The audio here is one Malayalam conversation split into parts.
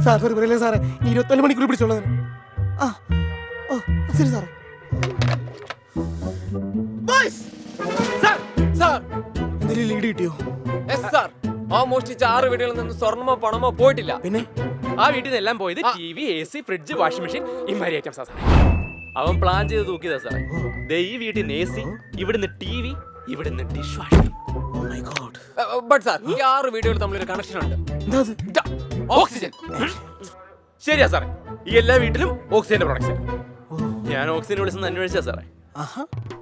സാർ സോറി പറയല്ലേ സാറേ, 24 മണിക്കൂർ പിടിച്ചോളാം. ആ ഓ ശരി സാറേ. എന്തെങ്കിലും ലീഡ് കിട്ടിയോ? ആ മോഷ്ടിച്ച 6 വീടുകളിൽ നിന്ന് സ്വർണമോ പണമോ പോയിട്ടില്ല. പിന്നെ ആ വീട്ടിൽ നിന്നെല്ലാം പോയത് TV, AC, fridge, washing machine ഇമാരി ഐറ്റംസാ സാറേ. അവൻ പ്ലാൻ ചെയ്ത് തൂക്കിയതാ സാറേ. ദേ ഈ വീട്ടിൽ നിന്ന് AC, ഇവിടുന്ന് TV, ഇവിടുന്ന് dish washer. Oh my God. But sir ഈ 6 വീടുകൾ തമ്മിലൊരു കണക്ഷൻ ഉണ്ട്. എന്താ അത്? ഓക്സിജൻ. ശരിയാ സാറേ, ഈ എല്ലാ വീട്ടിലും ഓക്സിജന്റെ പ്രൊഡക്ഷൻ. ഞാൻ ഓക്സിജൻ വിളിച്ചെന്ന് അന്വേഷിച്ചാ സാറേ.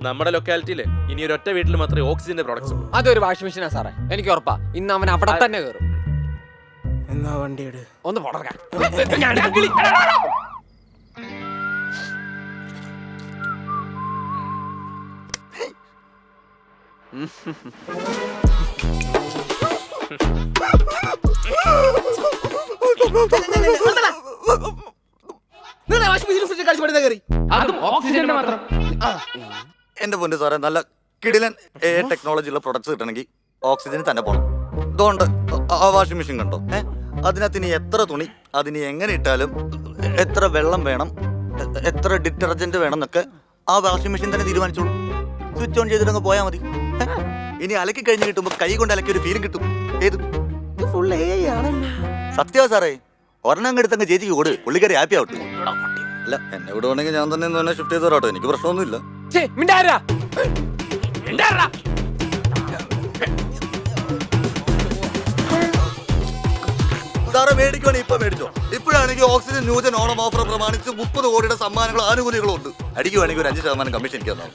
നമ്മുടെ ലൊക്കാലിറ്റിയിൽ ഇനി ഒരൊറ്റ വീട്ടിൽ മാത്രമേ ഓക്സിജന്റെ പ്രൊഡക്ട്സ് ഉള്ളൂ. അതൊരു വാഷിംഗ് മെഷീനാ സാറേ. എനിക്ക് ഉറപ്പാ ഇന്ന് അവൻ അവിടെ തന്നെ കയറും. എന്നാ വണ്ടിയുടെ ഒന്ന് പടർക്കാൻ. എന്റെ പൊന്നു സാറേ, നല്ല കിടിലൻ ടെക്നോളജി ഉള്ള പ്രൊഡക്ട്സ് കിട്ടണമെങ്കിൽ ഓക്സിജന് തന്നെ പോകണം. ഇതുകൊണ്ട് ആ വാഷിംഗ് മെഷീൻ കണ്ടോ, അതിനകത്ത് ഇനി എത്ര തുണി, അതിന് എങ്ങനെ ഇട്ടാലും എത്ര വെള്ളം വേണം, എത്ര ഡിറ്റർജന്റ് വേണം എന്നൊക്കെ ആ വാഷിംഗ് മെഷീൻ തന്നെ തീരുമാനിച്ചോളൂ. സ്വിച്ച് ഓൺ ചെയ്തിട്ടങ്ങ് പോയാൽ മതി. ഇനി അലക്കി കഴിഞ്ഞ് കിട്ടുമ്പോൾ കൈ കൊണ്ട് അലക്കി ഒരു ഫീലും കിട്ടും. ഏത് ഫുൾ AI ആണല്ലോ. സത്യമാ സാറേ, ഒരെണ്ണം എടുത്തങ്ങ് ചേച്ചിക്ക് കൊടു, പുള്ളിക്കാരി ഹാപ്പി ആവട്ടെ. അല്ല, എന്നെ വിടുവാണെങ്കിൽ ഞാൻ തന്നെ ഷിഫ്റ്റ് ചെയ്ത് തരാട്ടോ, എനിക്ക് പ്രശ്നമൊന്നുമില്ല. സാറ് മേടിക്കുവാണെങ്കിൽ ഇപ്പൊ മേടിച്ചോ. ഇപ്പോഴാണെങ്കിൽ ഓക്സിജൻ ന്യൂജൻ ഓണം ഓഫർ പ്രമാണിച്ച് 30 കോടിയുടെ സമ്മാനങ്ങളും ആനുകൂല്യങ്ങളും ഉണ്ട്. അടിക്കുവാണെങ്കിൽ ഒരു 5% കമ്മീഷൻ എനിക്ക് തന്നാ.